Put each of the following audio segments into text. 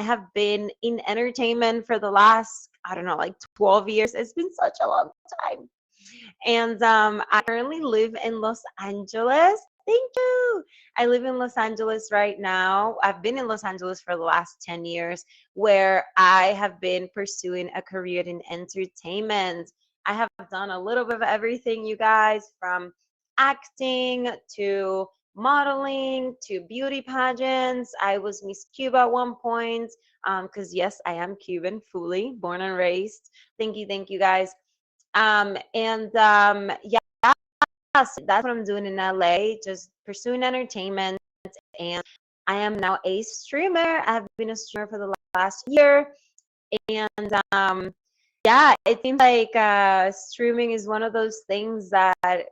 have been in entertainment for the last, I don't know, like 12 years. It's been such a long time. And I currently live in Los Angeles. Thank you. I live in Los Angeles right now. I've been in Los Angeles for the last 10 years, where I have been pursuing a career in entertainment. I have done a little bit of everything, you guys, from acting to modeling to beauty pageants. I was Miss Cuba at one point, because yes, I am Cuban, fully born and raised. Thank you guys. Yeah, so that's what I'm doing in LA, just pursuing entertainment. And I am now a streamer. I've been a streamer for the last year. And yeah, it seems like streaming is one of those things that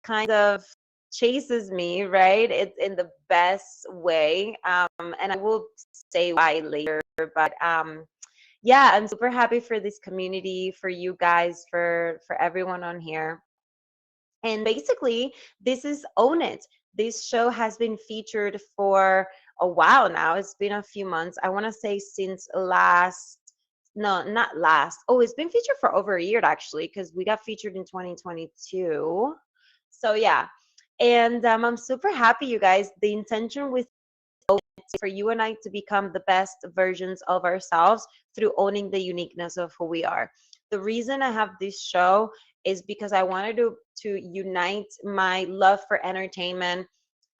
kind of chases me, right? It's in the best way. And I will say why later. But yeah, I'm super happy for this community, for you guys, for everyone on here. And basically, this is Own It. This show has been featured for a while now. It's been a few months. I want to say since last, no, not last. Oh, it's been featured for over a year actually, because we got featured in 2022. So yeah. And I'm super happy, you guys. The intention with for you and I to become the best versions of ourselves through owning the uniqueness of who we are. The reason I have this show is because I wanted to unite my love for entertainment,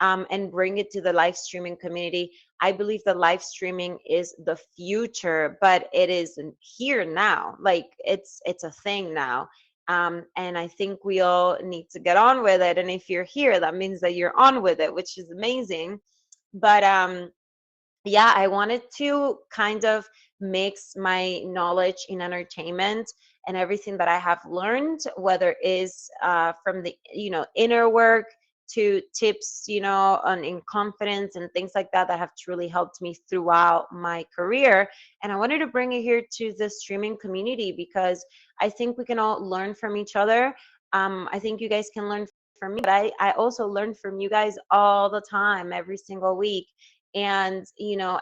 and bring it to the live streaming community. I believe that live streaming is the future, but it is here now. Like it's a thing now. And I think we all need to get on with it. And if you're here, that means that you're on with it, which is amazing. But yeah, I wanted to kind of mix my knowledge in entertainment and everything that I have learned, whether it is from the inner work to tips, on in confidence and things like that have truly helped me throughout my career. And I wanted to bring it here to the streaming community because I think we can all learn from each other. I think you guys can learn from me, but I also learn from you guys all the time, every single week. And,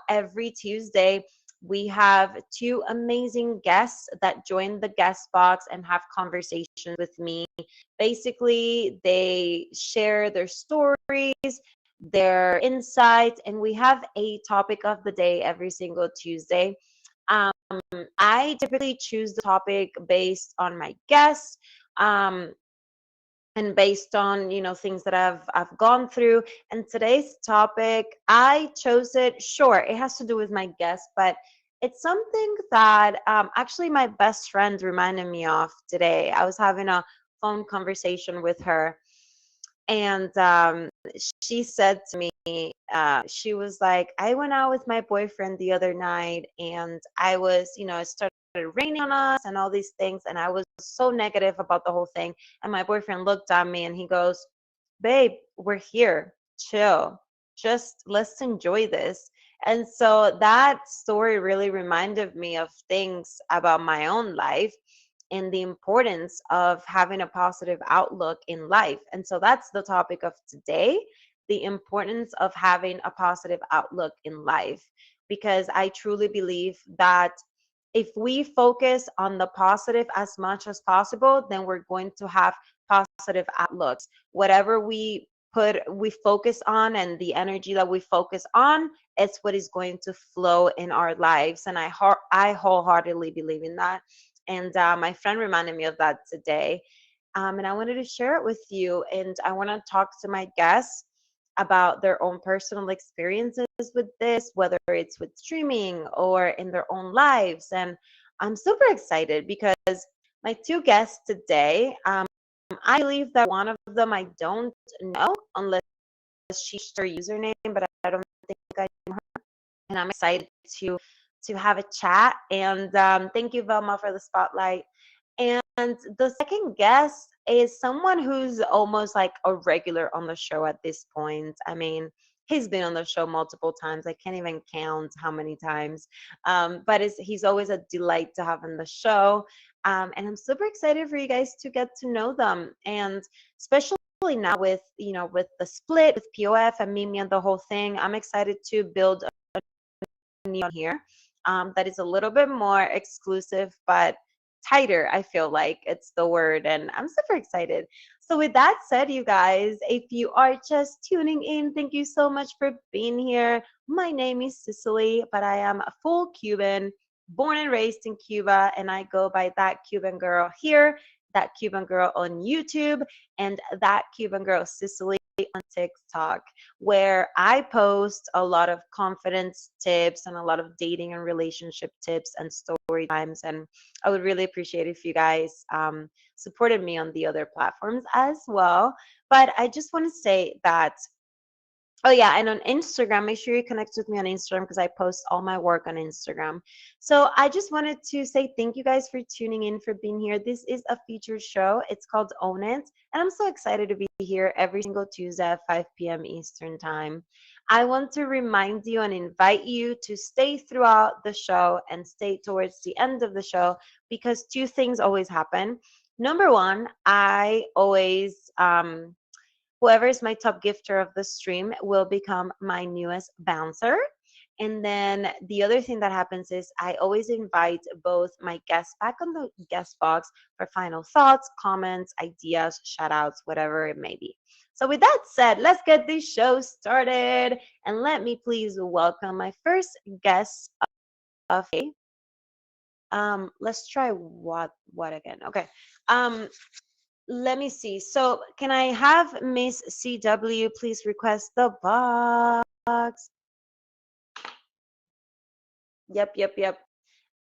every Tuesday, we have two amazing guests that join the guest box and have conversations with me. Basically, they share their stories, their insights, and we have a topic of the day every single Tuesday. Um, I typically choose the topic based on my guests. And based on things that I've gone through. And today's topic, I chose it. Sure, it has to do with my guest, but it's something that actually my best friend reminded me of today. I was having a phone conversation with her, and she said to me, she was like, I went out with my boyfriend the other night, and I was, it started raining on us and all these things, and I was so negative about the whole thing. And my boyfriend looked at me and he goes, babe, we're here, chill, just let's enjoy this. And so that story really reminded me of things about my own life and the importance of having a positive outlook in life. And so that's the topic of today, the importance of having a positive outlook in life, because I truly believe that if we focus on the positive as much as possible, then we're going to have positive outlooks. Whatever we focus on, and the energy that we focus on, it's what is going to flow in our lives. And I wholeheartedly believe in that. And my friend reminded me of that today. And I wanted to share it with you. And I want to talk to my guests about their own personal experiences with this, whether it's with streaming or in their own lives. And I'm super excited because my two guests today, I believe that one of them I don't know unless she shares her username, but I don't think I know her. And I'm excited to have a chat. And thank you, Velma, for the spotlight. And the second guest is someone who's almost like a regular on the show at this point. I mean, he's been on the show multiple times. I can't even count how many times. But he's always a delight to have on the show. And I'm super excited for you guys to get to know them. And especially now with, with the split with POF and Mimi and the whole thing, I'm excited to build new on here that is a little bit more exclusive, but tighter, I feel like it's the word, and I'm super excited. So with that said, you guys, if you are just tuning in, thank you so much for being here. My name is Cicely, but I am a full Cuban, born and raised in Cuba, and I go by That Cuban Girl here, That Cuban Girl on YouTube, and That Cuban Girl Cicely on TikTok, where I post a lot of confidence tips and a lot of dating and relationship tips and story times. And I would really appreciate if you guys supported me on the other platforms as well. But I just want to say that, oh yeah, and on Instagram, make sure you connect with me on Instagram because I post all my work on Instagram. So I just wanted to say thank you guys for tuning in, for being here. This is a featured show. It's called Own It, and I'm so excited to be here every single Tuesday at 5 p.m. Eastern Time. I want to remind you and invite you to stay throughout the show and stay towards the end of the show because two things always happen. Number one, I always whoever is my top gifter of the stream will become my newest bouncer. And then the other thing that happens is I always invite both my guests back on the guest box for final thoughts, comments, ideas, shout outs, whatever it may be. So with that said, let's get this show started. And let me please welcome my first guest of the day. Let's try what again? Okay. Let me see. So can I have Miss CW please request the box? Yep.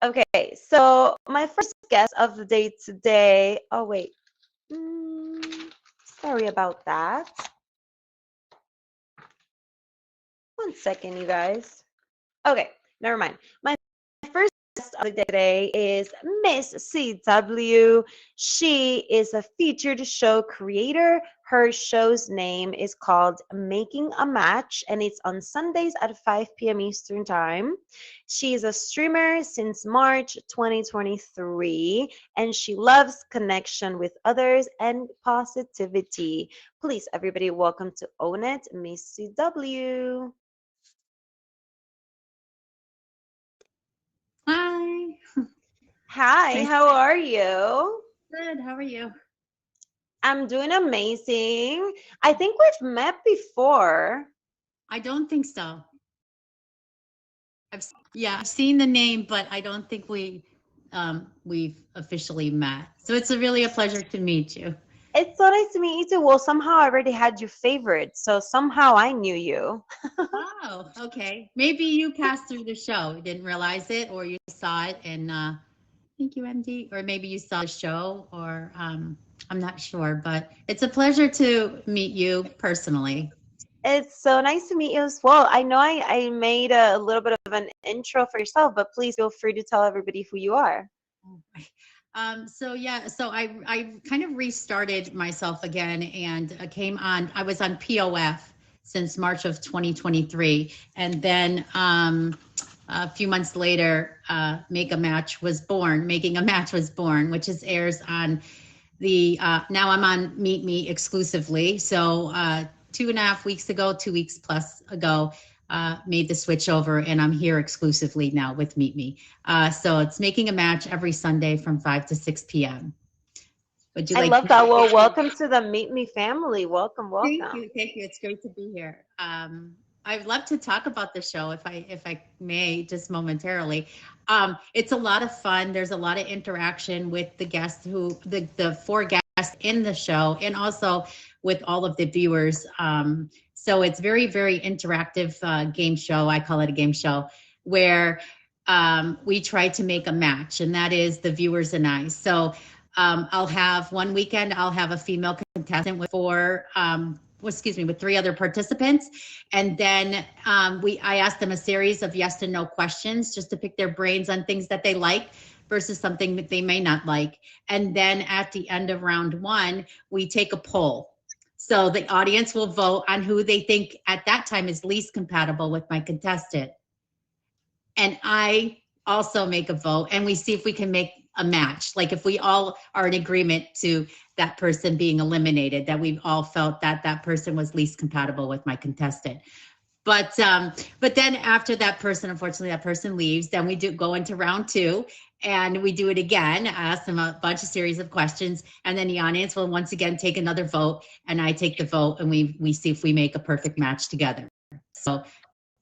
Okay, so my first guest of the day today. Oh wait. Sorry about that. One second, you guys. Okay, never mind. My first guest of the day today is Miss CW. She is a featured show creator. Her show's name is called Making a Match, and it's on Sundays at 5 p.m. Eastern Time. She is a streamer since March 2023, and she loves connection with others and positivity. Please, everybody, welcome to Own It, Miss CW. Hi. Hi, Nice. how are you? Good. How are you? I'm doing amazing. I think we've met before. I don't think so. I've seen the name, but I don't think we've officially met. So it's really a pleasure to meet you. It's so nice to meet you too. Well, somehow I already had you favored, so somehow I knew you. Oh, okay. Maybe you passed through the show, you didn't realize it, or you saw it and thank you, MD. Or maybe you saw the show, or I'm not sure, but it's a pleasure to meet you personally. It's so nice to meet you as well. I know I made a little bit of an intro for yourself, but please feel free to tell everybody who you are. So I kind of restarted myself again and came on. I was on POF since March of 2023, and then a few months later, Making a Match was born, which is airs on the. Now I'm on Meet Me exclusively. So 2.5 weeks ago, 2 weeks plus ago, made the switch over, and I'm here exclusively now with Meet Me. So it's Making a Match every Sunday from 5 to 6 p.m. Would you I like love to? that. Well, welcome to the Meet Me family. Welcome, Thank welcome. you, thank you. It's great to be here. I'd love to talk about the show if I may, just momentarily. It's a lot of fun. There's a lot of interaction with the guests the four guests in the show, and also with all of the viewers. So it's very interactive game show. I call it a game show where we try to make a match, and that is the viewers and I. So I'll have one weekend, I'll have a female contestant with with 3 other participants. And then I ask them a series of yes and no questions just to pick their brains on things that they like versus something that they may not like. And then at the end of round 1, we take a poll. So the audience will vote on who they think at that time is least compatible with my contestant. And I also make a vote, and we see if we can make a match. Like if we all are in agreement to that person being eliminated, that we've all felt that that person was least compatible with my contestant. But then after that person, unfortunately, that person leaves, then we do go into round two and we do it again. I ask them a bunch of series of questions, and then the audience will once again take another vote, and I take the vote, and we see if we make a perfect match together. So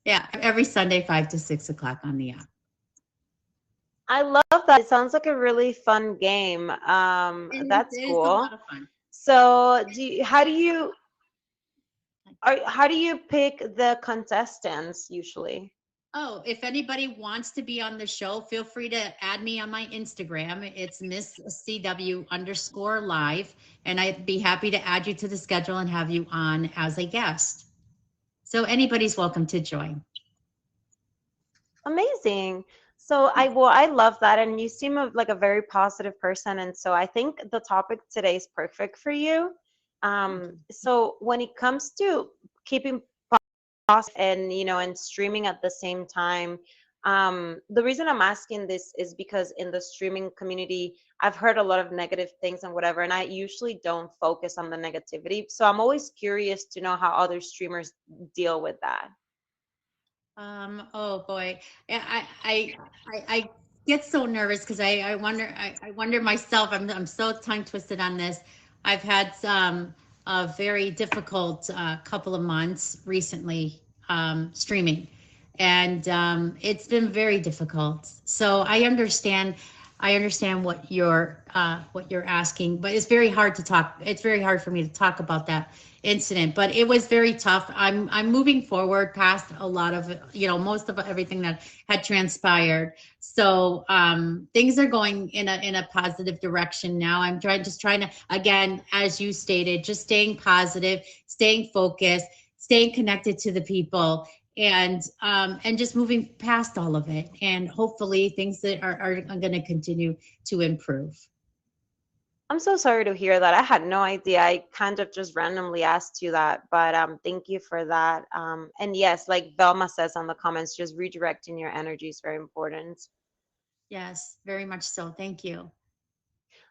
yeah, every Sunday, 5 to 6 o'clock on the app. I love that. It sounds like a really fun game. That's It is a cool. lot of fun. So, how do you pick the contestants usually? Oh, if anybody wants to be on the show, feel free to add me on my Instagram. It's Miss CW_live, and I'd be happy to add you to the schedule and have you on as a guest. So anybody's welcome to join. Amazing. So I love that, and you seem like a very positive person, and so I think the topic today is perfect for you. So when it comes to keeping positive and and streaming at the same time, the reason I'm asking this is because in the streaming community, I've heard a lot of negative things and whatever, and I usually don't focus on the negativity. So I'm always curious to know how other streamers deal with that. Oh boy. Yeah, I get so nervous because I wonder myself, I'm so tongue twisted on this. I've had some a very difficult couple of months recently streaming, and it's been very difficult. So I understand what you're asking, but it's very hard to talk. It's very hard for me to talk about that incident, but it was very tough. I'm moving forward past a lot of, most of everything that had transpired. So things are going in a positive direction now. I'm trying to, again, as you stated, just staying positive, staying focused, staying connected to the people, and just moving past all of it. And hopefully things that are going to continue to improve. I'm so sorry to hear that. I had no idea. I kind of just randomly asked you that, but thank you for that. And yes, like Velma says on the comments, just redirecting your energy is very important. Yes, very much so. Thank you.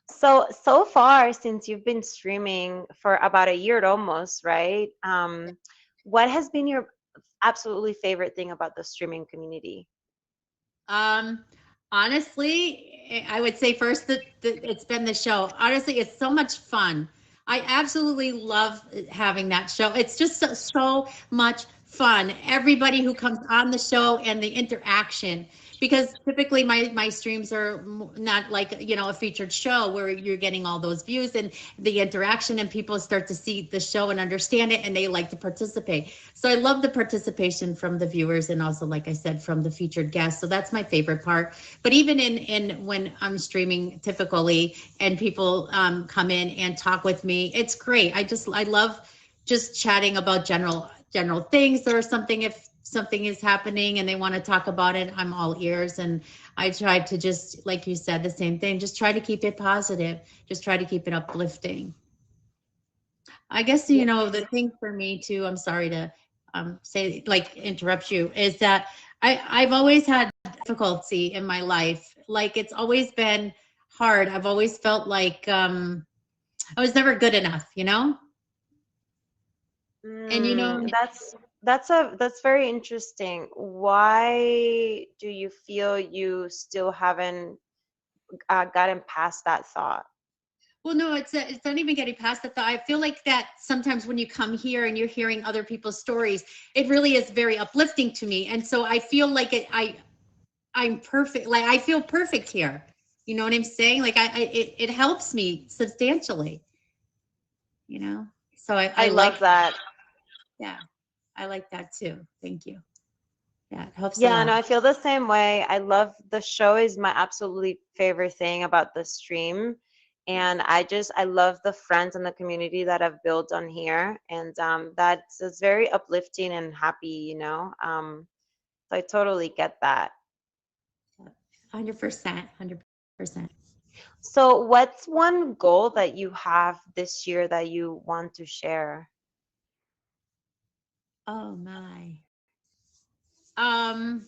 So far, since you've been streaming for about a year almost, right? What has been your absolutely favorite thing about the streaming community? Um, honestly, I would say first that it's been the show. Honestly, it's so much fun. I absolutely love having that show. It's just so much fun. Everybody who comes on the show and the interaction, because typically my streams are not like, a featured show where you're getting all those views and the interaction, and people start to see the show and understand it, and they like to participate. So I love the participation from the viewers, and also, like I said, from the featured guests. So that's my favorite part. But even in when I'm streaming typically, and people come in and talk with me, it's great. I love just chatting about general things, or something. If something is happening and they want to talk about it, I'm all ears. And I try to, just like you said, the same thing, just try to keep it positive, just try to keep it uplifting. I guess, Yeah. the thing for me too, I'm sorry to say, like, interrupt you, is that I've always had difficulty in my life. Like, it's always been hard. I've always felt like I was never good enough. And That's very interesting. Why do you feel you still haven't gotten past that thought? well, no, it's not even getting past the thought. I feel like that sometimes when you come here and you're hearing other people's stories, it really is very uplifting to me. And so I feel like I'm perfect. Like, I feel perfect here. You know what I'm saying? Like, it helps me substantially, you know? So I I like, love that. yeah, I like that too. Thank you. Yeah, it helps a Yeah, no, lot. I feel the same way. I love the show is my absolutely favorite thing about the stream. And I love the friends and the community that I've built on here. And that's it's very uplifting and happy. So I totally get that. 100%, 100%. So what's one goal that you have this year that you want to share? Oh my. Um,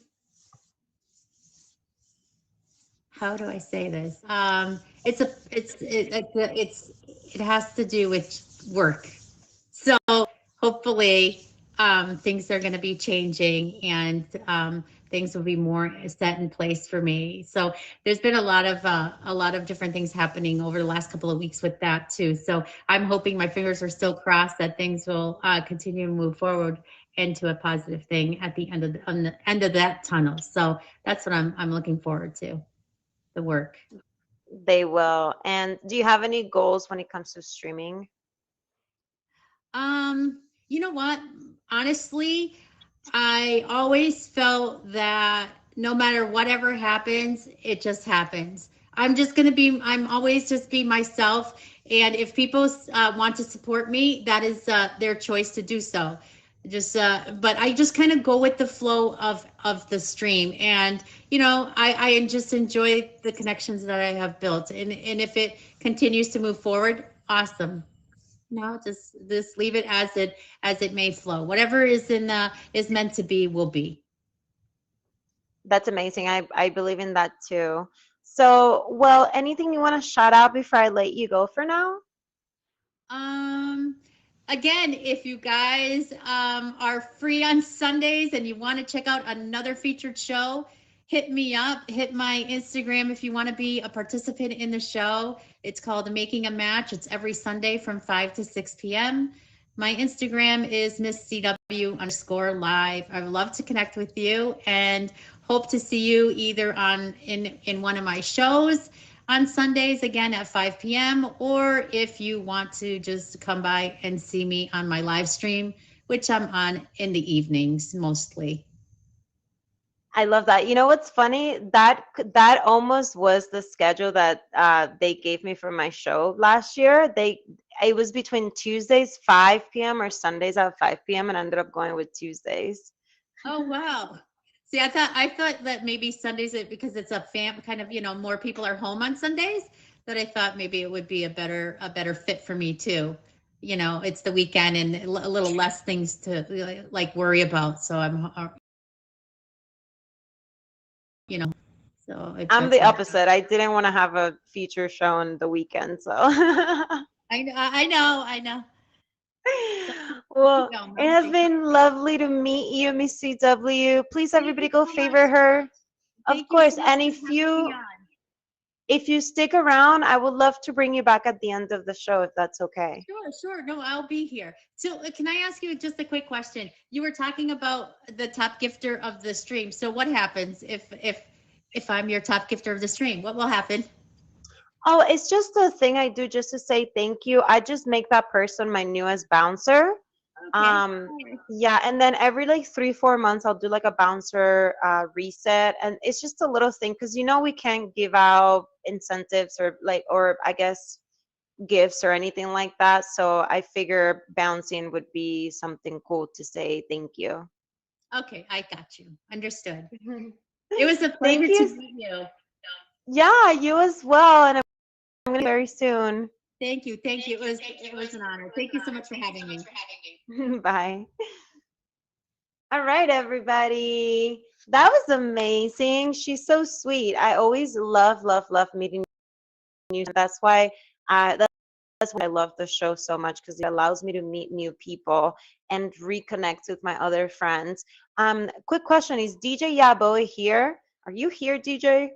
how do I say this? It has to do with work. So hopefully, things are going to be changing, and things will be more set in place for me. So there's been a lot of different things happening over the last couple of weeks with that too. So I'm hoping, my fingers are still crossed, that things will continue to move forward into a positive thing at the end of on the end of that tunnel. So that's what I'm looking forward to, the work. They will. And do you have any goals when it comes to streaming? You know what? Honestly, I always felt that no matter whatever happens, it just happens. I'm always just be myself. And if people want to support me, that is their choice to do so. But I just kind of go with the flow of the stream. And, I just enjoy the connections that I have built. And if it continues to move forward, awesome. No, just leave it as it may flow. Whatever is meant to be will be. That's amazing. I believe in that too. So, well, anything you want to shout out before I let you go for now? Um, Again, if you guys are free on Sundays and you want to check out another featured show, hit me up. Hit my Instagram if you want to be a participant in the show. It's called Making a Match. It's every Sunday from 5 to 6 p.m. My Instagram is Miss CW_live. I would love to connect with you and hope to see you either in one of my shows on Sundays again at 5 p.m. or if you want to just come by and see me on my live stream, which I'm on in the evenings mostly. I love that. You know what's funny? That almost was the schedule that they gave me for my show last year. It was between Tuesdays 5 p.m. or Sundays at 5 p.m. and I ended up going with Tuesdays. Oh wow. See, I thought that maybe Sundays, because it's a kind of, more people are home on Sundays, that I thought maybe it would be a better fit for me too. It's the weekend and a little less things to like worry about. So you know, so I'm that's the why. opposite. I didn't want to have a feature show on the weekend, so. I know. So, Well, it no, has thank you. been lovely to meet you, Miss CW. Please, Thank everybody, you go so much. favor her. Of Thank you so course. much And for having me on. if you stick around, I would love to bring you back at the end of the show, if that's okay. Sure, sure. No, I'll be here. So, can I ask you just a quick question? You were talking about the top gifter of the stream. So, what happens if I'm your top gifter of the stream? What will happen? Oh, it's just a thing I do just to say thank you. I just make that person my newest bouncer. Okay. Um, All right. yeah, and then every like 3, 4 months, I'll do like a bouncer reset, and it's just a little thing because we can't give out incentives or I guess gifts or anything like that. So I figure bouncing would be something cool to say thank you. Okay, I got you. Understood. It was a Thank pleasure to you. meet you. Yeah, you as well, and I'm gonna very soon. Thank you. Thank you. It was an honor. Thank you so much for having me. Bye. All right, everybody. That was amazing. She's so sweet. I always love, love, love meeting new. That's why I love the show so much because it allows me to meet new people and reconnect with my other friends. Quick question: is DJ Yaboe here? Are you here, DJ?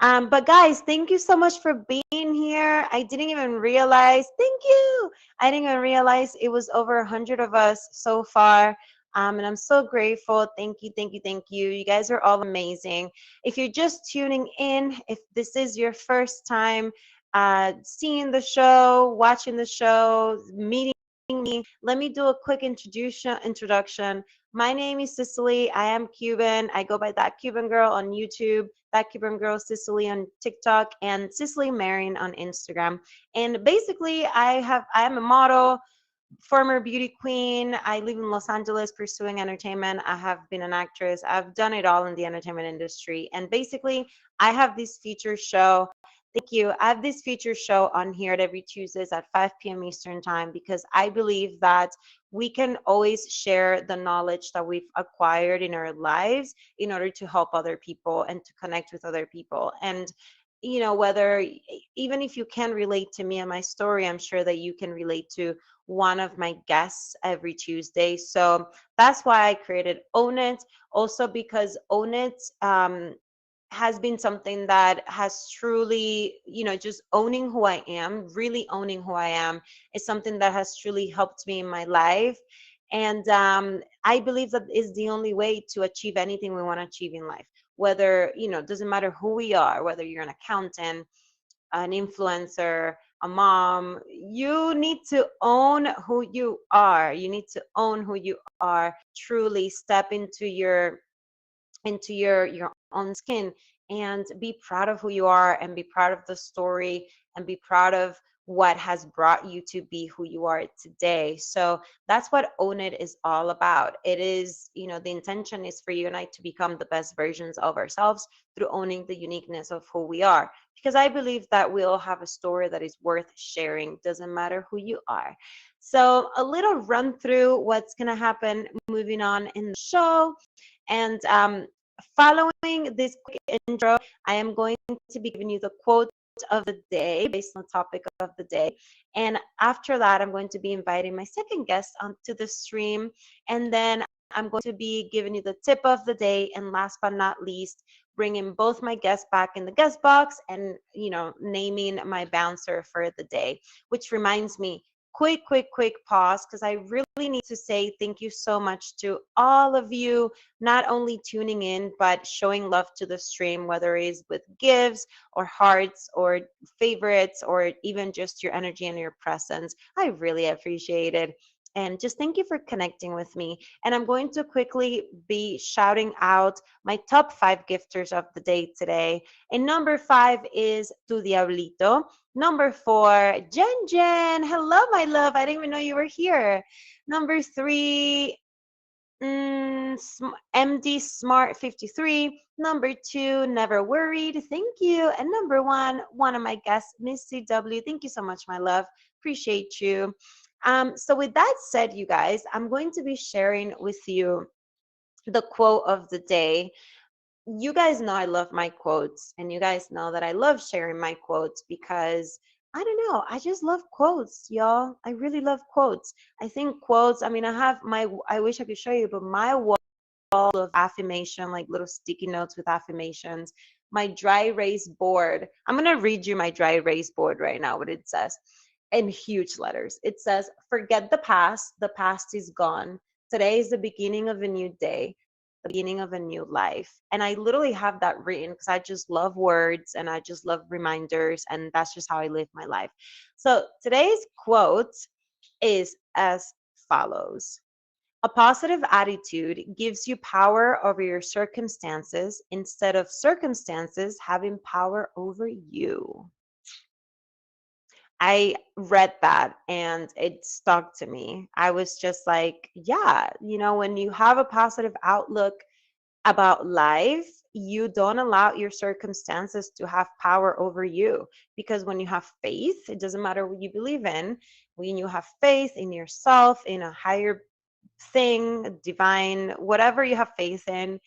But guys, thank you so much for being here. I didn't even realize. Thank you. I didn't even realize it was over 100 of us so far. And I'm so grateful. Thank you, thank you, thank you. You guys are all amazing. If you're just tuning in, if this is your first time seeing the show, watching the show, meeting me, let me do a quick introduction. My name is Cicely. I am Cuban. I go by That Cuban Girl on YouTube, That Cuban Girl Cicely on TikTok, and Cicely Marion on Instagram. And basically, I am a model, former beauty queen. I live in Los Angeles pursuing entertainment. I have been an actress. I've done it all in the entertainment industry. And basically, I have this feature show. Thank you. I have this feature show on here at every Tuesdays at 5 p.m. Eastern Time because I believe that we can always share the knowledge that we've acquired in our lives in order to help other people and to connect with other people. And whether even if you can relate to me and my story, I'm sure that you can relate to one of my guests every Tuesday. So that's why I created Own It. Also because Own It has been something that has truly, just owning who I am, really owning who I am, is something that has truly helped me in my life. And I believe that is the only way to achieve anything we want to achieve in life. Whether, it doesn't matter who we are, whether you're an accountant, an influencer, a mom, you need to own who you are. You need to own who you are, truly step into your own skin and be proud of who you are, and be proud of the story, and be proud of what has brought you to be who you are today. So that's what Own It is all about. It is, the intention is for you and I to become the best versions of ourselves through owning the uniqueness of who we are, because I believe that we all have a story that is worth sharing, doesn't matter who you are. So a little run through what's going to happen moving on in the show. And following this quick intro, I am going to be giving you the quote of the day based on the topic of the day. And after that, I'm going to be inviting my second guest onto the stream. And then I'm going to be giving you the tip of the day. And last but not least, bringing both my guests back in the guest box and, naming my bouncer for the day. Which reminds me, quick pause, because I really need to say thank you so much to all of you, not only tuning in, but showing love to the stream, whether it is with gives or hearts or favorites, or even just your energy and your presence. I really appreciate it. And just thank you for connecting with me. And I'm going to quickly be shouting out my top 5 gifters of the day today. And number 5 is Tu Diablito. Number 4, Jen Jen. Hello, my love. I didn't even know you were here. Number 3, MD Smart 53. Number 2, Never Worried. Thank you. And number 1, one of my guests, Miss CW. Thank you so much, my love. Appreciate you. So with that said, you guys, I'm going to be sharing with you the quote of the day. You guys know I love my quotes, and you guys know that I love sharing my quotes because I don't know, I just love quotes, y'all. I really love quotes. I think quotes, I mean, I wish I could show you, but my wall of affirmation, like little sticky notes with affirmations, my dry erase board. I'm going to read you my dry erase board right now, what it says in huge letters. It says, forget the past is gone. Today is the beginning of a new day, the beginning of a new life. And I literally have that written because I just love words and I just love reminders. And that's just how I live my life. So today's quote is as follows. A positive attitude gives you power over your circumstances instead of circumstances having power over you. I read that and it stuck to me. I was just like, yeah, when you have a positive outlook about life, you don't allow your circumstances to have power over you. Because when you have faith, it doesn't matter what you believe in, when you have faith in yourself, in a higher thing, divine, whatever you have faith in,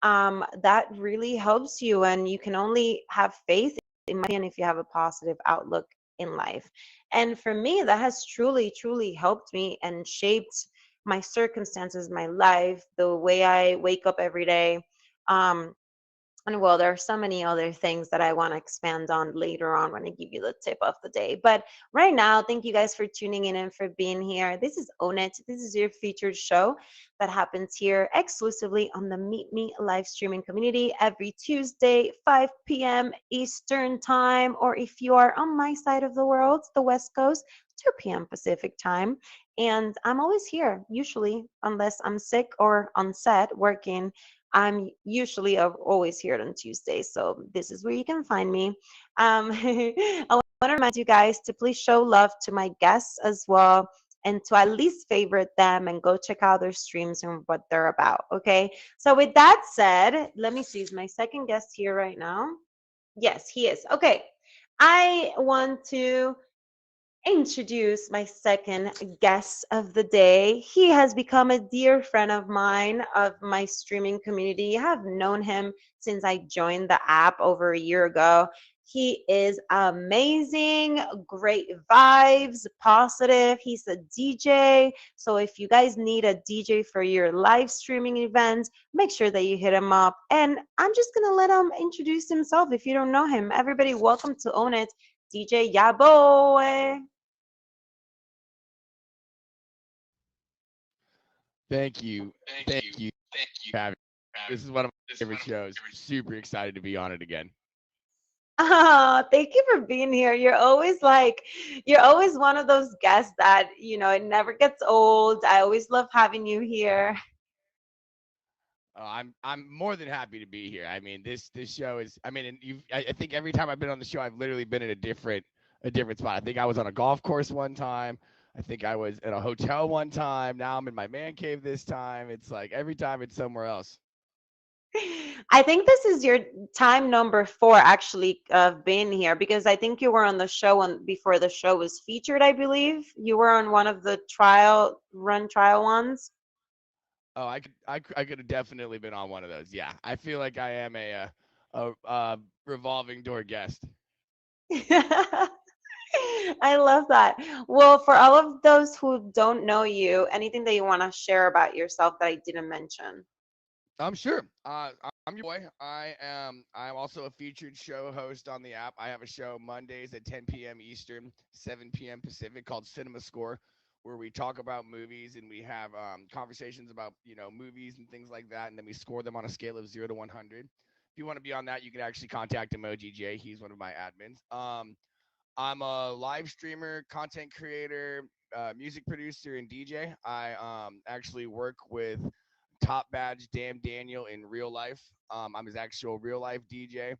that really helps you. And you can only have faith, in my opinion, if you have a positive outlook in life. And for me, that has truly helped me and shaped my circumstances, my life, the way I wake up every day. Um, and well, there are so many other things that I want to expand on later on when I give you the tip of the day. But right now, thank you guys for tuning in and for being here. This is Own It. This is your featured show that happens here exclusively on the Meet Me live streaming community every Tuesday, 5 p.m. Eastern time. Or if you are on my side of the world, the West Coast, 2 p.m. Pacific time. And I'm always here, usually, unless I'm sick or on set working. I'm usually always here on Tuesdays, so this is where you can find me. I want to remind you guys to please show love to my guests as well, and to at least favorite them and go check out their streams and what they're about, okay? So with that said, let me see, is my second guest here right now? Yes, he is. Okay, I want to introduce my second guest of the day. He has become a dear friend of mine, of my streaming community. I have known him since I joined the app over a year ago. He is amazing, great vibes, positive. He's a DJ. So if you guys need a DJ for your live streaming events, make sure that you hit him up. And I'm just going to let him introduce himself if you don't know him. Everybody, welcome to Own It, DJ Yabo. Thank you. Thank you for having me. This is one of my favorite shows. Super excited to be on it again. Oh, thank you for being here. You're always one of those guests that, it never gets old. I always love having you here. I'm more than happy to be here. I mean, this show is. I mean, and I think every time I've been on the show, I've literally been in a different spot. I think I was on a golf course one time. I think I was in a hotel one time. Now I'm in my man cave this time. It's like every time it's somewhere else. I think this is your time number 4 actually of being here because I think you were on the show before the show was featured, I believe. You were on one of the trial ones. Oh, I could have definitely been on one of those. Yeah, I feel like I am a revolving door guest. I love that. Well, for all of those who don't know you, anything that you want to share about yourself that I didn't mention? I'm sure. I'm your boy. I'm also a featured show host on the app. I have a show Mondays at 10 p.m. Eastern, 7 p.m. Pacific called Cinema Score, where we talk about movies and we have conversations about movies and things like that, and then we score them on a scale of 0 to 100. If you want to be on that, you can actually contact Emoji J. He's one of my admins. I'm a live streamer, content creator, music producer, and DJ. I actually work with top badge Damn Daniel in real life. I'm his actual real life DJ.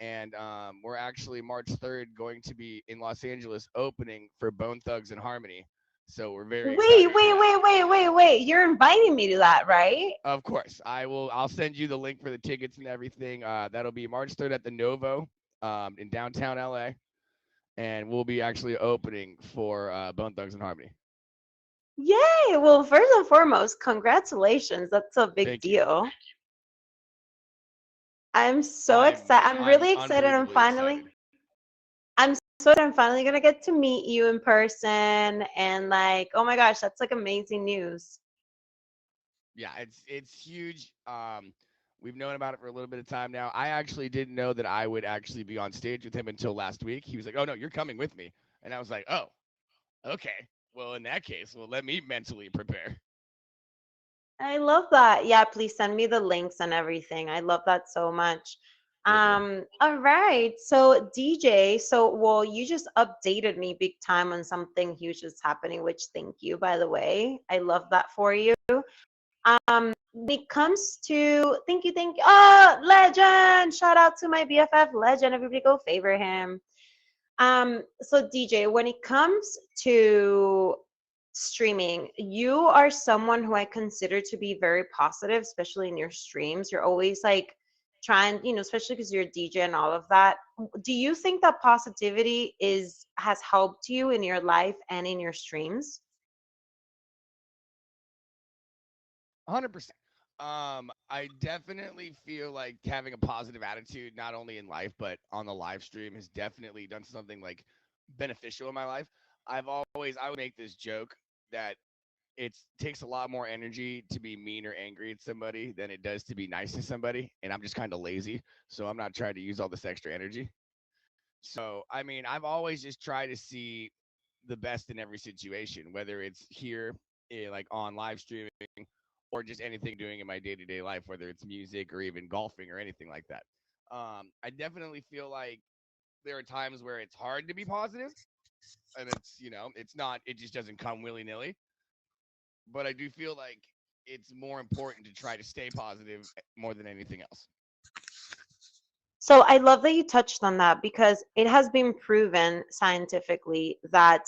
And we're actually March 3rd going to be in Los Angeles opening for Bone Thugs and Harmony. So we're very Wait, excited for wait, that. wait, wait, wait, wait. You're inviting me to that, right? Of course, I will. I'll send you the link for the tickets and everything. That'll be March 3rd at the Novo in downtown LA, and we'll be actually opening for Bone Thugs and Harmony. Yay! Well, first and foremost, congratulations. That's a big Thank you. deal. I'm so I'm excited. I'm I'm really excited. unbelievably excited. I'm so excited. I'm finally gonna get to meet you in person. And like, oh my gosh, that's like amazing news. Yeah, it's huge. We've known about it for a little bit of time now. I actually didn't know that I would actually be on stage with him until last week. He was like, "Oh no, you're coming with me," and I was like, "Oh, okay. Well, in that case, well, let me mentally prepare." I love that. Yeah, please send me the links and everything. I love that so much. Will do. All right. So DJ, well, you just updated me big time on something huge that's happening, which thank you, by the way. I love that for you. When it comes to thank you. Oh, legend! Shout out to my BFF legend. Everybody go favor him. So DJ, when it comes to streaming, you are someone who I consider to be very positive, especially in your streams. You're always like trying, especially because you're a DJ and all of that. Do you think that positivity has helped you in your life and in your streams? 100%. I definitely feel like having a positive attitude, not only in life but on the live stream, has definitely done something like beneficial in my life. I would make this joke that it takes a lot more energy to be mean or angry at somebody than it does to be nice to somebody, and I'm just kind of lazy, so I'm not trying to use all this extra energy. So, I mean, I've always just tried to see the best in every situation, whether it's here, like on live streaming, or just anything doing in my day to day life, whether it's music or even golfing or anything like that. I definitely feel like there are times where it's hard to be positive, and it's not, it just doesn't come willy nilly. But I do feel like it's more important to try to stay positive more than anything else. So I love that you touched on that because it has been proven scientifically that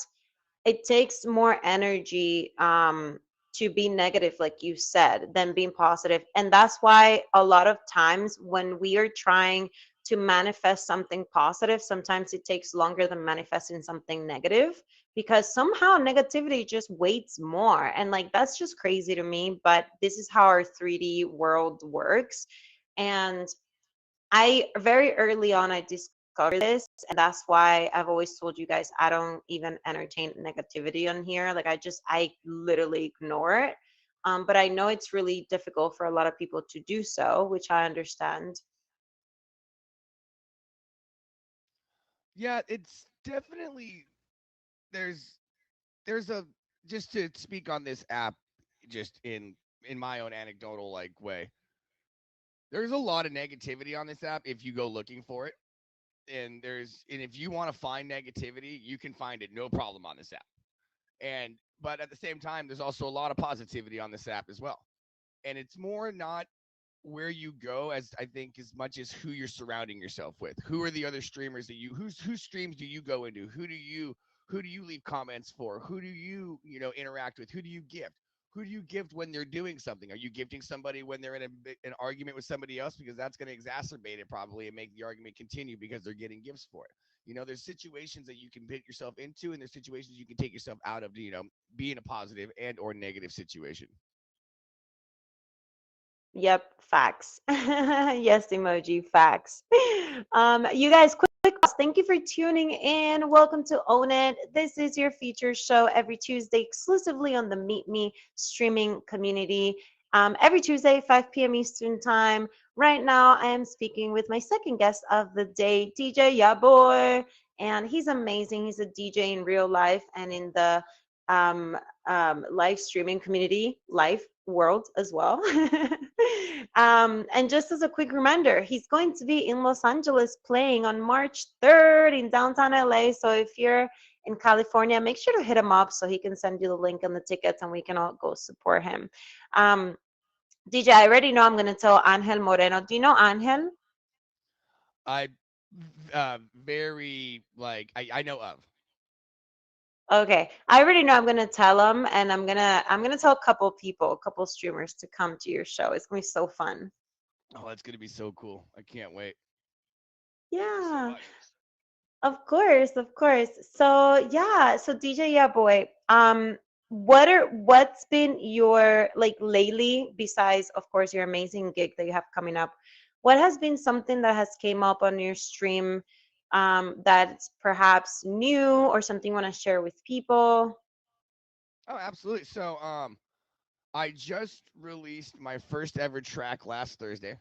it takes more energy to be negative, like you said, than being positive. And that's why a lot of times when we are trying to manifest something positive, sometimes it takes longer than manifesting something negative because somehow negativity just weights more. And like that's just crazy to me. But this is how our 3D world works. And I very early on I cover this, and that's why I've always told you guys I don't even entertain negativity on here. Like I literally ignore it. But I know it's really difficult for a lot of people to do so, which I understand. Yeah, it's definitely there's a just to speak on this app just in my own anecdotal like way. There's a lot of negativity on this app if you go looking for it. And if you want to find negativity, you can find it no problem on this app. And but at the same time, there's also a lot of positivity on this app as well. And it's more not where you go as I think as much as who you're surrounding yourself with. Who are the other streamers that you whose streams do you go into? Who do you leave comments for? Who do you, interact with? Who do you gift? Who do you gift when they're doing something? Are you gifting somebody when they're in an argument with somebody else because that's going to exacerbate it probably and make the argument continue because they're getting gifts for it. There's situations that you can put yourself into and there's situations you can take yourself out of to, be in a positive and or negative situation. Yep, facts. Yes, emoji, facts. You guys, quick pause. Thank you for tuning in. Welcome to Own It. This is your feature show every Tuesday exclusively on the Meet Me streaming community. Every Tuesday, 5 p.m. Eastern Time. Right now, I am speaking with my second guest of the day, DJ Yaboy. And he's amazing. He's a DJ in real life and in the um, live streaming community, live world as well. And just as a quick reminder, he's going to be in Los Angeles playing on March 3rd in downtown LA. So if you're in California, make sure to hit him up so he can send you the link and the tickets and we can all go support him. Um, DJ, I already know I'm going to tell Angel Moreno. Do you know Angel? I very like I know of. Okay, I already know I'm gonna tell him, and I'm gonna tell a couple people, a couple streamers to come to your show. It's gonna be so fun. Oh, that's gonna be so cool. I can't wait. Thank you so Yeah, much. of course, of course. So yeah, so DJ, yeah, boy. What's been your like lately besides, of course, your amazing gig that you have coming up? What has been something that has came up on your stream, that's perhaps new or something you want to share with people? Oh, absolutely. So, I just released my first ever track last Thursday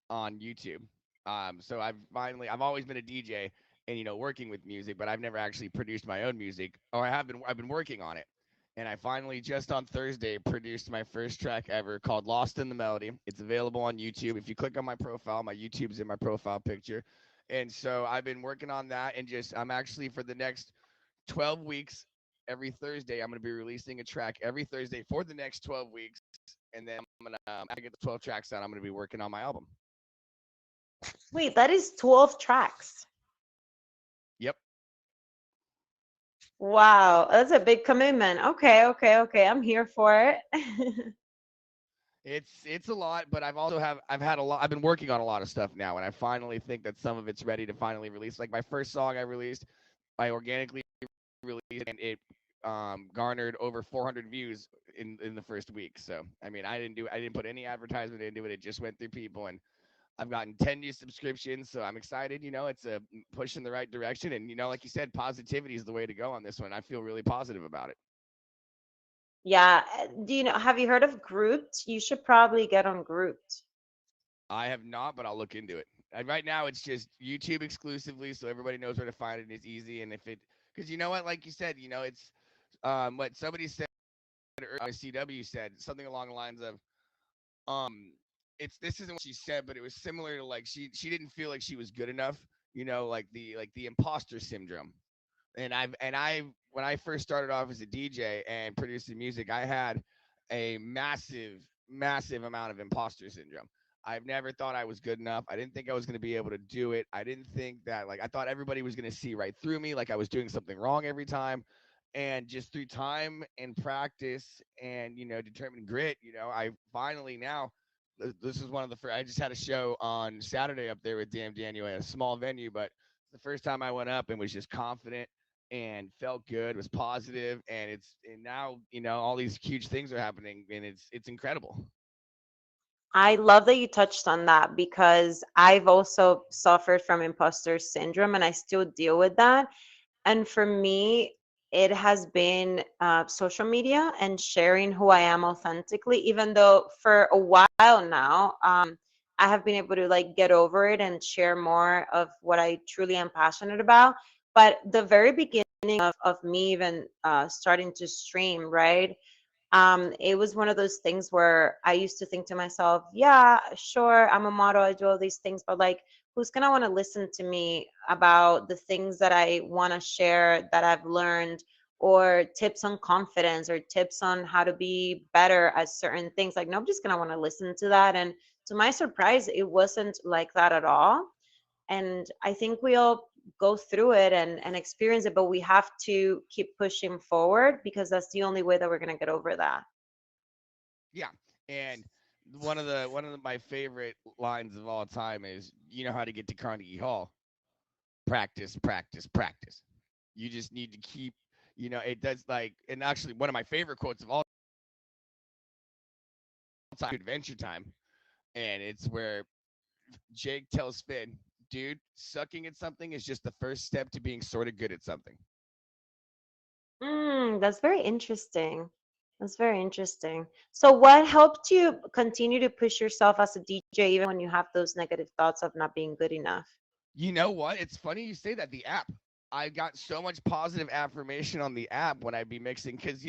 on YouTube. So I've always been a DJ and working with music, but I've never actually produced my own music. Or I've been working on it. And I finally just on Thursday produced my first track ever called Lost in the Melody. It's available on YouTube. If you click on my profile, my YouTube's in my profile picture. And so I've been working on that and just I'm actually for the next 12 weeks every Thursday I'm going to be releasing a track every Thursday for the next 12 weeks and then I'm going to after I get the 12 tracks out I'm going to be working on my album. Wait, that is 12 tracks. Yep. Wow, that's a big commitment. Okay, okay, okay. I'm here for it. It's a lot, but I've been working on a lot of stuff now and I finally think that some of it's ready to finally release. Like my first song I released, I organically released and it garnered over 400 views in the first week. So, I mean, I didn't put any advertisement into it. It just went through people and I've gotten 10 new subscriptions, so I'm excited. It's a push in the right direction. And, like you said, positivity is the way to go on this one. I feel really positive about it. Yeah. Do you know, have you heard of Grouped? You should probably get on Grouped. I have not, but I'll look into it. Right now, it's just YouTube exclusively, so everybody knows where to find it. And it's easy. And if it, because you know what, like you said, it's what somebody said, or CW said, something along the lines of, um it's this isn't what she said but it was similar to like she didn't feel like she was good enough, like the imposter syndrome. And I when I first started off as a DJ and producing music I had a massive amount of imposter syndrome. I've never thought I was good enough. I didn't think I was going to be able to do it. I didn't think that like I thought everybody was going to see right through me, like I was doing something wrong every time. And just through time and practice and determined grit, I finally now this is one of the first. I just had a show on Saturday up there with Damn Daniel at a small venue, but the first time I went up and was just confident and felt good, was positive, and now all these huge things are happening, and it's incredible. I love that you touched on that because I've also suffered from imposter syndrome and I still deal with that. And for me, it has been social media and sharing who I am authentically, even though for a while now, I have been able to like get over it and share more of what I truly am passionate about. But the very beginning of me even starting to stream, right? It was one of those things where I used to think to myself, yeah, sure, I'm a model, I do all these things, but like, who's gonna want to listen to me about the things that I want to share that I've learned, or tips on confidence, or tips on how to be better at certain things? Like, nobody's gonna want to listen to that. And to my surprise, it wasn't like that at all. And I think we all go through it and experience it, but we have to keep pushing forward because that's the only way that we're going to get over that. Yeah, and my favorite lines of all time is, you know how to get to Carnegie Hall. Practice, practice, practice. You just need to keep, it does like, and actually one of my favorite quotes of all time, Adventure Time, and it's where Jake tells Finn, dude, sucking at something is just the first step to being sort of good at something. That's very interesting. That's very interesting. So, what helped you continue to push yourself as a DJ even when you have those negative thoughts of not being good enough? You know what? It's funny you say that. The app. I got so much positive affirmation on the app when I'd be mixing because,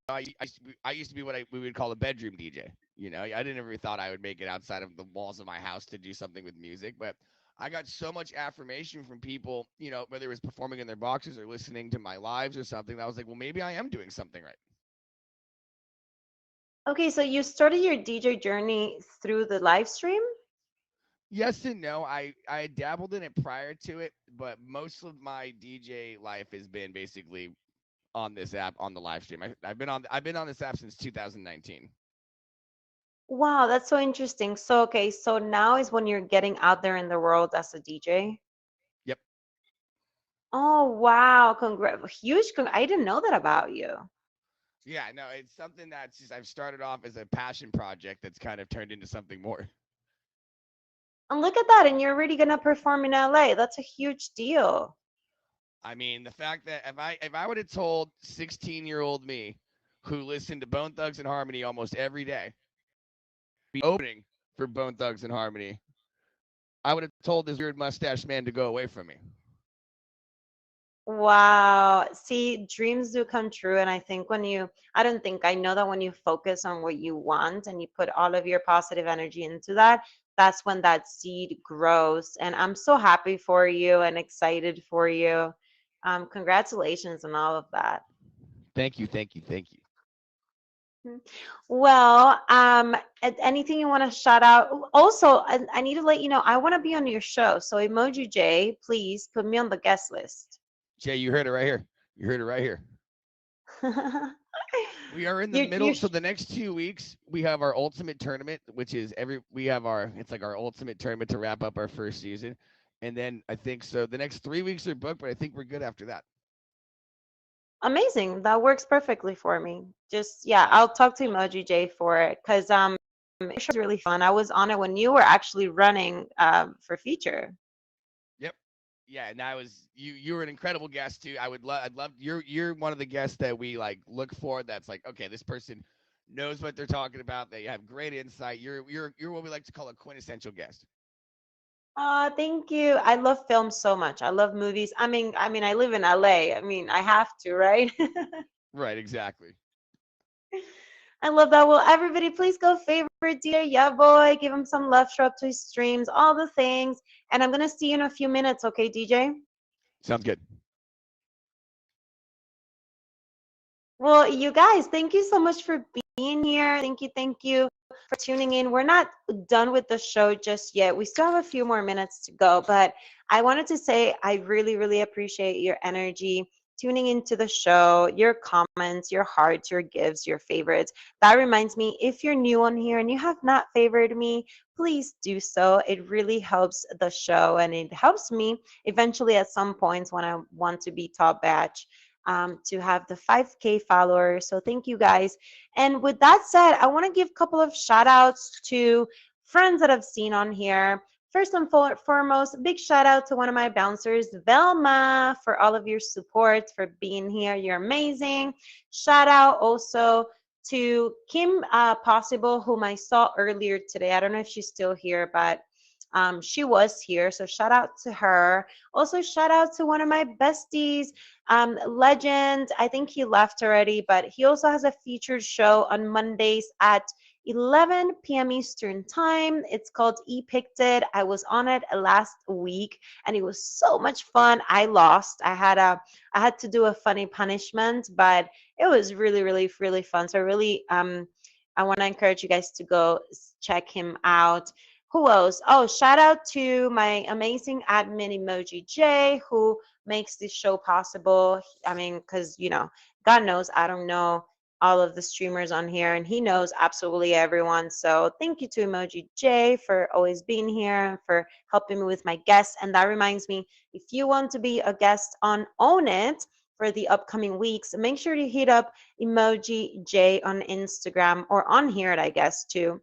I used to be what we would call a bedroom DJ. I didn't ever thought I would make it outside of the walls of my house to do something with music, but I got so much affirmation from people, whether it was performing in their boxes or listening to my lives or something, that I was like, well, maybe I am doing something right. Okay, so you started your DJ journey through the live stream? Yes and no. I dabbled in it prior to it, but most of my DJ life has been basically on this app on the live stream. I've been on this app since 2019. Wow, that's so interesting. So, okay, so now is when you're getting out there in the world as a DJ? Yep. Oh, wow. I didn't know that about you. Yeah, no, it's something that's just I've started off as a passion project that's kind of turned into something more. And look at that. And you're already going to perform in LA. That's a huge deal. I mean, the fact that if I would have told 16-year-old me who listened to Bone Thugs and Harmony almost every day, be opening for Bone Thugs and Harmony, I would have told this weird mustache man to go away from me. Wow. See, dreams do come true. And I don't think, I know that when you focus on what you want and you put all of your positive energy into that, that's when that seed grows. And I'm so happy for you and excited for you. Congratulations on all of that. Thank you, thank you, thank you. Mhm. Well, anything you want to shout out? Also, I need to let you know, I want to be on your show. So, Emoji J, please put me on the guest list. Jay, you heard it right here. You heard it right here. We are in the You middle. So the next 2 weeks, we have our ultimate tournament, which is it's like our ultimate tournament to wrap up our first season. And then I think so the next 3 weeks are booked, but I think we're good after that. amazing. That works perfectly for me. Just yeah, I'll talk to Emoji J for it because it was really fun. I was on it when you were actually running for feature. Yep. Yeah, and I was you were an incredible guest too. I'd love you're one of the guests that we like look for that's like, okay, this person knows what they're talking about. They have great insight. You're what we like to call a quintessential guest. Thank you. I love film so much. I love movies. I mean, I live in LA. I mean, I have to, right? Right, exactly. I love that. Well, everybody, please go favorite dear yeah boy. Give him some love, show up to his streams, all the things. And I'm gonna see you in a few minutes, okay, DJ? Sounds good. Well, you guys, thank you so much for being here. Thank you for tuning in. We're not done with the show just yet. We still have a few more minutes to go, but I wanted to say I really, really appreciate your energy, tuning into the show, your comments, your hearts, your gifts, your favorites. That reminds me, if you're new on here and you have not favored me, please do so. It really helps the show and it helps me eventually at some points when I want to be top batch to have the 5K followers. So thank you guys. And with that said, I want to give a couple of shout outs to friends that I've seen on here. First and foremost, big shout out to one of my bouncers, Velma, for all of your support, for being here. You're amazing. Shout out also to Kim Possible, whom I saw earlier today. I don't know if she's still here, but she was here. So shout out to her. Also, shout out to one of my besties, Legend. I think he left already, but he also has a featured show on Mondays at 11 p.m. Eastern Time. It's called Epicted. I was on it last week and it was so much fun. I lost. I had to do a funny punishment, but it was really, really, really fun. So really I want to encourage you guys to go check him out. Who else? Oh, shout out to my amazing admin Emoji J, who makes this show possible. I mean, because, God knows I don't know all of the streamers on here, and he knows absolutely everyone. So thank you to Emoji J for always being here and for helping me with my guests. And that reminds me, if you want to be a guest on Own It for the upcoming weeks, make sure to hit up Emoji J on Instagram or on here, I guess, too.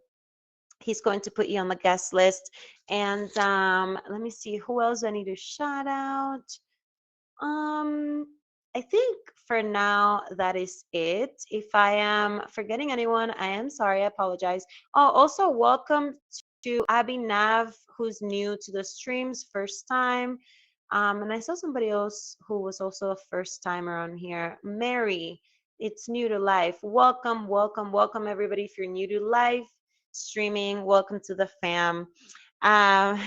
He's going to put you on the guest list. And let me see who else I need to shout out. Um, I think for now that is it. If I am forgetting anyone, I am sorry. I apologize. Oh, also welcome to Abby Nav, who's new to the streams, first time. And I saw somebody else who was also a first timer on here. Mary, it's new to life. Welcome, welcome, welcome, everybody. If you're new to life streaming, welcome to the fam. Um,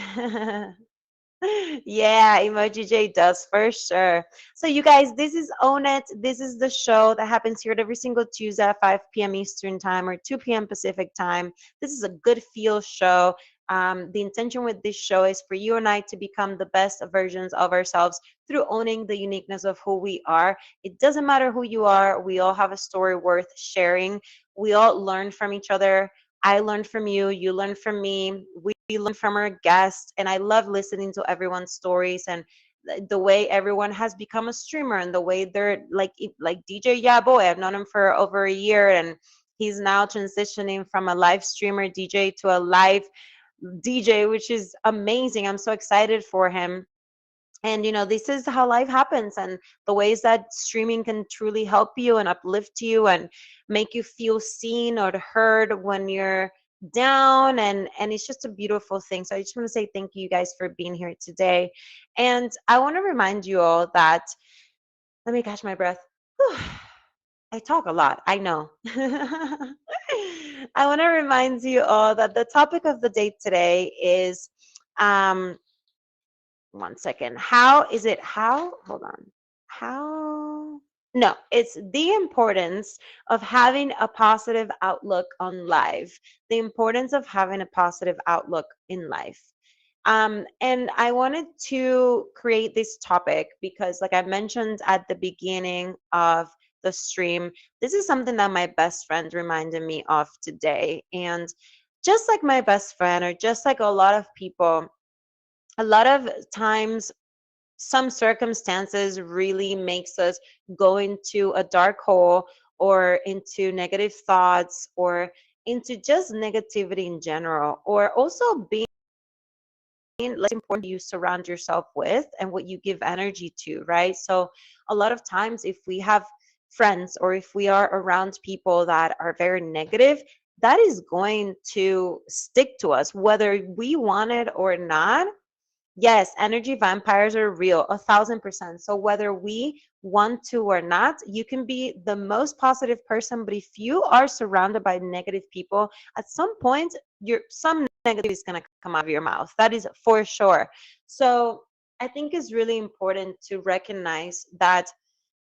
Yeah, Emoji J does for sure. So, you guys, this is Own It. This is the show that happens here every single Tuesday at 5 p.m. Eastern Time or 2 p.m. Pacific Time. This is a good feel show. The intention with this show is for you and I to become the best versions of ourselves through owning the uniqueness of who we are. It doesn't matter who you are, we all have a story worth sharing. We all learn from each other. I learned from you, you learned from me. We learn from our guests, and I love listening to everyone's stories and the way everyone has become a streamer and the way they're like DJ Yaboy. I've known him for over a year, and he's now transitioning from a live streamer DJ to a live DJ, which is amazing. I'm so excited for him. And this is how life happens, and the ways that streaming can truly help you and uplift you and make you feel seen or heard when you're down, and it's just a beautiful thing. So I just want to say thank you guys for being here today. And I want to remind you all that, let me catch my breath. Whew. I talk a lot, I know. I want to remind you all that the topic of the day today is um 1 second. Hold on. How? No, it's the importance of having a positive outlook on life, the importance of having a positive outlook in life. And I wanted to create this topic because, like I mentioned at the beginning of the stream, this is something that my best friend reminded me of today. And just like my best friend, or just like a lot of people, a lot of times some circumstances really makes us go into a dark hole or into negative thoughts or into just negativity in general, or also being less important you surround yourself with and what you give energy to, right? So a lot of times if we have friends or if we are around people that are very negative, that is going to stick to us whether we want it or not. Yes, energy vampires are real, 1,000%. So whether we want to or not, you can be the most positive person, but if you are surrounded by negative people, at some point, some negative is going to come out of your mouth. That is for sure. So I think it's really important to recognize that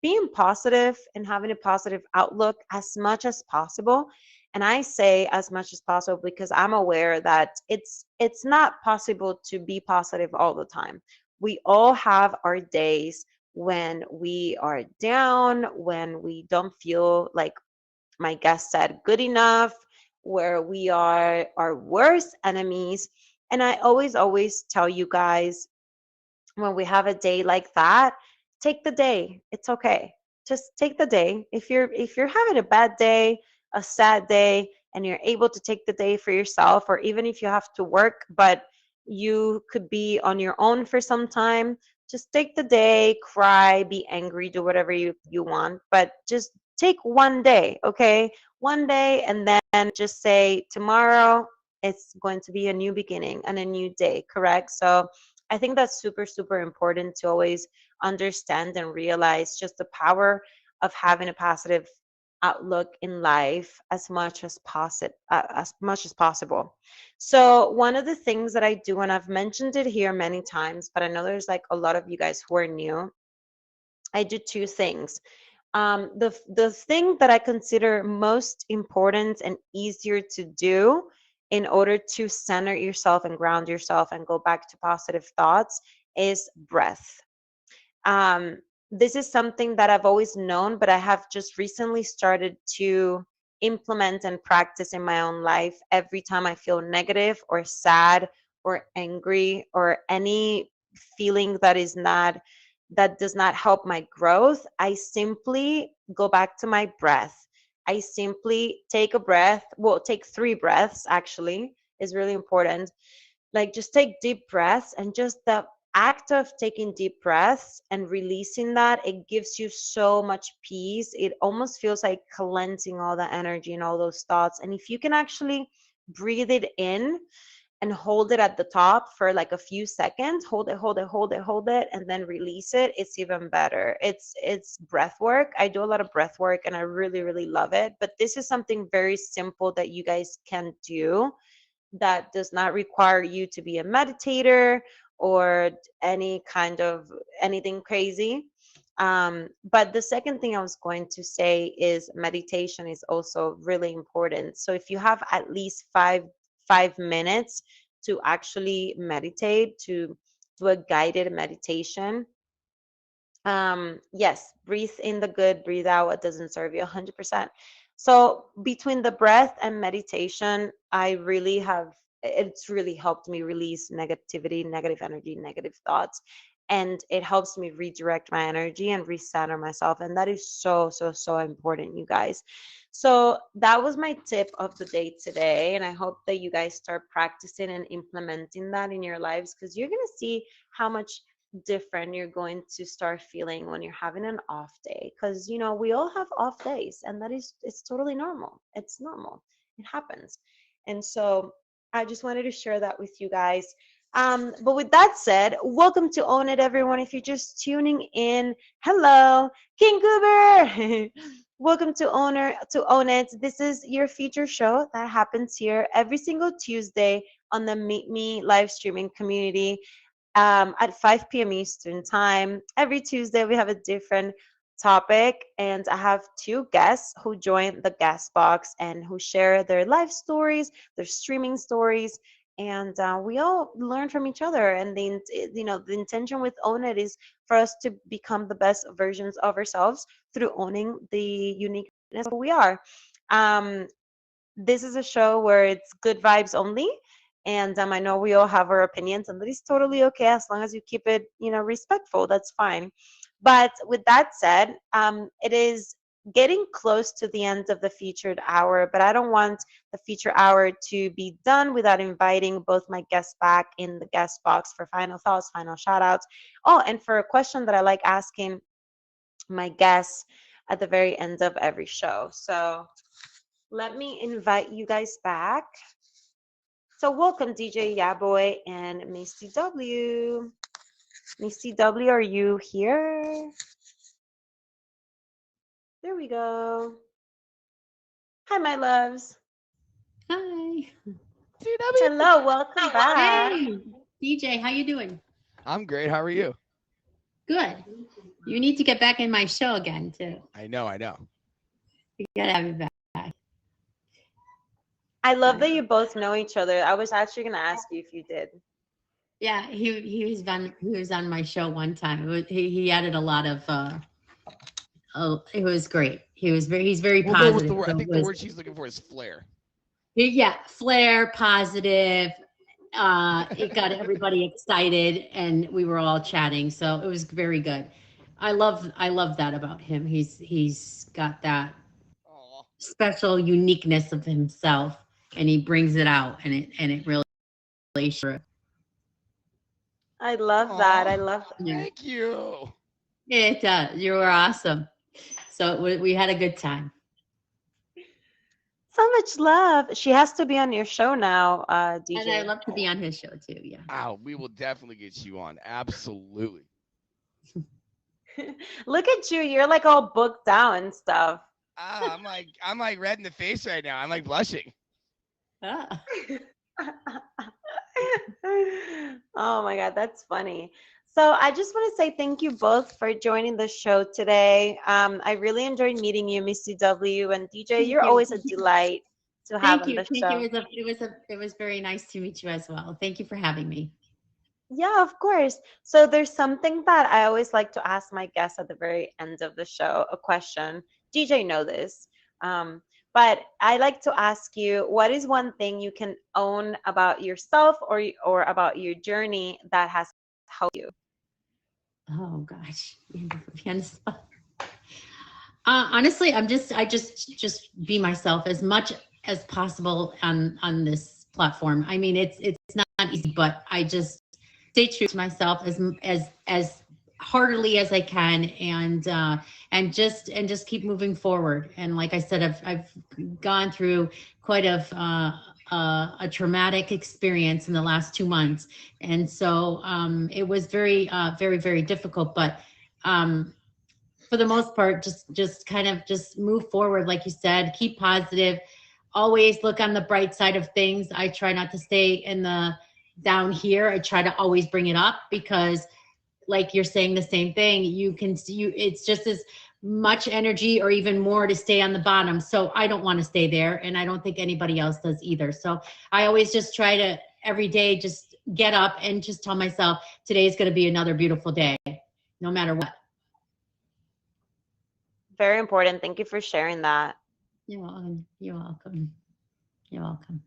being positive and having a positive outlook as much as possible. And I say as much as possible because I'm aware that it's not possible to be positive all the time. We all have our days when we are down, when we don't feel, like my guest said, good enough, where we are our worst enemies. And I always tell you guys, when we have a day like that, take the day. It's okay. Just take the day. If you're having a bad day, a sad day, and you're able to take the day for yourself, or even if you have to work, but you could be on your own for some time, just take the day, cry, be angry, do whatever you want, but just take one day, okay? One day, and then just say, tomorrow it's going to be a new beginning and a new day, correct? So I think that's super, super important to always understand and realize just the power of having a positive outlook in life as much as possible. So one of the things that I do, and I've mentioned it here many times, but I know there's like a lot of you guys who are new, I do two things. The thing that I consider most important and easier to do in order to center yourself and ground yourself and go back to positive thoughts is breath. um, this is something that I've always known, but I have just recently started to implement and practice in my own life. Every time I feel negative or sad or angry or any feeling that does not help my growth, I simply go back to my breath. I simply take a breath, well, take 3 breaths actually, is really important. Like, just take deep breaths, and just the act of taking deep breaths and releasing that, it gives you so much peace. It almost feels like cleansing all the energy and all those thoughts. And if you can actually breathe it in and hold it at the top for like a few seconds, hold it, and then release it, it's even better. It's breath work. I do a lot of breath work and I really, really love it. But this is something very simple that you guys can do, that does not require you to be a meditator or any kind of anything crazy. But the second thing I was going to say is meditation is also really important. So if you have at least five minutes to actually meditate, to do a guided meditation, yes, breathe in the good, breathe out what doesn't serve you 100%. So between the breath and meditation, it's really helped me release negativity, negative energy, negative thoughts, and it helps me redirect my energy and recenter myself. And that is so, so, so important, you guys. So that was my tip of the day today. And I hope that you guys start practicing and implementing that in your lives, because you're going to see how much different you're going to start feeling when you're having an off day, because we all have off days, and it's totally normal. It's normal, it happens. And so I just wanted to share that with you guys. But with that said, welcome to Own It, everyone. If you're just tuning in, hello, King Goober. Welcome to Own It. This is your feature show that happens here every single Tuesday on the Meet Me live streaming community, at 5 p.m. Eastern Time. Every Tuesday, we have a different topic, and I have two guests who join the guest box and who share their life stories, their streaming stories, and we all learn from each other. And the intention with Own It is for us to become the best versions of ourselves through owning the uniqueness of who we are. Um, this is a show where it's good vibes only. And I know we all have our opinions, and that is totally okay as long as you keep it, respectful. That's fine. But with that said, it is getting close to the end of the featured hour, but I don't want the feature hour to be done without inviting both my guests back in the guest box for final thoughts, final shout outs. Oh, and for a question that I like asking my guests at the very end of every show. So let me invite you guys back. So welcome, DJ Yaboy and Misty W. Misty W, are you here? There we go. Hi, my loves. Hi. CW. Hello, welcome back. Hey, DJ, how you doing? I'm great. How are you? Good. You need to get back in my show again too. I know. You gotta have me back. I love that you both know each other. I was actually going to ask you if you did. Yeah, he was on my show one time. He added a lot of oh, it was great. He's very We'll go with positive. the word. I So think it the was- word she's looking for is flair. yeah, flair, positive. It got everybody excited, and we were all chatting. So it was very good. I love that about him. He's got that Aw. special uniqueness of himself, and he brings it out, and it really sure. I love that. I Aw, love Yeah, thank you. it does. You were awesome. So we had a good time. so much love. She has to be on your show now, And I DJ. love to be on his show too. Yeah. We will definitely get you on. Absolutely. Look at you. You're like all booked out and stuff. I'm like red in the face right now. I'm like blushing. Ah. Oh my God, that's funny. So I just want to say thank you both for joining the show today. I really enjoyed meeting you, Miss CW and DJ. Thank You're you. always a delight to have Thank on you. the Thank you. show. It was very nice to meet you as well. Thank you for having me. Yeah, of course. So there's something that I always like to ask my guests at the very end of the show, a question. DJ know this. Um, but I like to ask you, what is one thing you can own about yourself or about your journey that has helped you? Oh gosh. You put me on the spot. Honestly, I just be myself as much as possible on this platform. I mean, it's not easy, but I just stay true to myself as heartily as I can, and just keep moving forward. And like I said, I've gone through quite a traumatic experience in the last 2 months, and so it was very difficult, but. For the most part, just kind of just move forward, like you said, keep positive, always look on the bright side of things. I try not to stay in the down here. I try to always bring it up, because like you're saying the same thing, it's just as much energy or even more to stay on the bottom. So I don't want to stay there, and I don't think anybody else does either. So I always just try to every day just get up and just tell myself today is going to be another beautiful day, no matter what. Very important. Thank you for sharing that. You're welcome. You're welcome. You're welcome.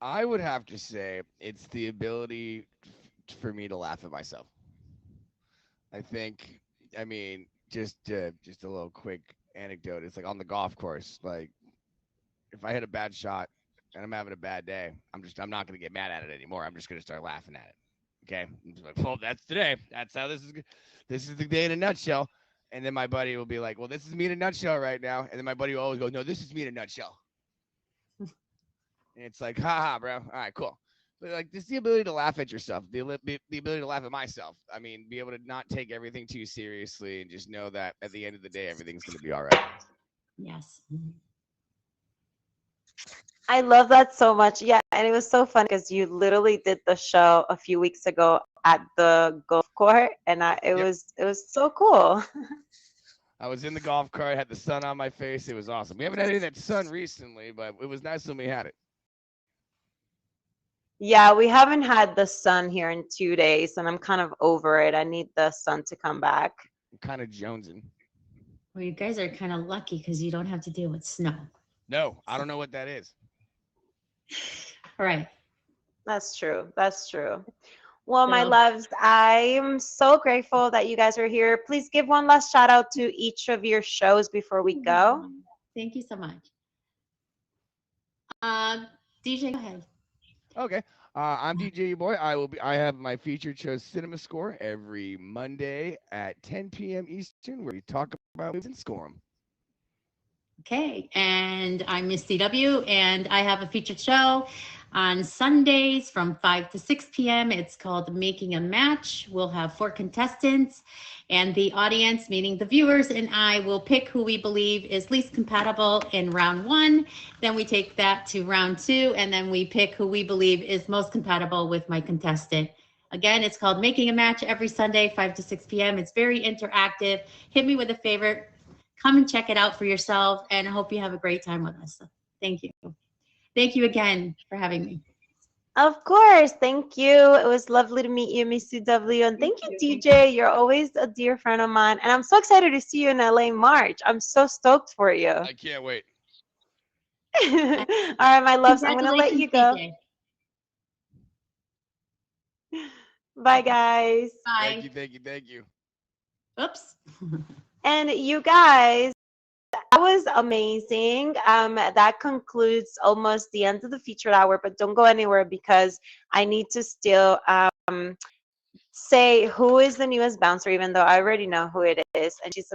I would have to say it's the ability for me to laugh at myself. I think, I mean, just a little quick anecdote. It's like on the golf course. Like if I hit a bad shot and I'm having a bad day, I'm not gonna get mad at it anymore. I'm just gonna start laughing at it. Okay, I'm just like, well, that's today. That's how this is. This is the day in a nutshell. And then my buddy will be like, well, this is me in a nutshell right now. And then my buddy will always go, no, this is me in a nutshell. And it's like, haha, bro. All right, cool. But like, this is the ability to laugh at yourself, the ability to laugh at myself. I mean, be able to not take everything too seriously and just know that at the end of the day, everything's going to be all right. Yes. I love that so much. Yeah, and it was so fun because you literally did the show a few weeks ago at the golf court, and Yep. it was so cool. I was in the golf cart, had the sun on my face. It was awesome. We haven't had any of that sun recently, but it was nice when we had it. Yeah, we haven't had the sun here in 2 days, and I'm kind of over it. I need the sun to come back. I'm kind of jonesing. Well, you guys are kind of lucky because you don't have to deal with snow. No, I don't know what that is. All right. That's true. That's true. Well, my So, loves, I'm so grateful that you guys are here. Please give one last shout out to each of your shows before we go. thank you so much. DJ, go ahead. Okay. I'm DJ Boy. I have my featured show Cinema Score every Monday at 10 p.m. Eastern, where we talk about movies and score them. Okay, and I'm Miss CW, and I have a featured show on Sundays from 5 to 6 p.m. It's called Making a Match. We'll have 4 contestants, and the audience, meaning the viewers, and I will pick who we believe is least compatible in round 1. Then we take that to round 2, and then we pick who we believe is most compatible with my contestant. Again, it's called Making a Match every Sunday, 5 to 6 p.m. It's very interactive. Hit me with a favorite. Come and check it out for yourself, and I hope you have a great time with us. So, thank you. Thank you again for having me. Of course. Thank you. It was lovely to meet you, Miss CW. And thank you, DJ. You're always a dear friend of mine. And I'm so excited to see you in LA in March. I'm so stoked for you. I can't wait. All right, my loves. I'm going to let you go. DJ. Bye, guys. Bye. Thank you, thank you, thank you. Oops. And you guys, that was amazing. That concludes almost the end of the featured hour, but don't go anywhere because I need to still say who is the newest bouncer, even though I already know who it is, and she's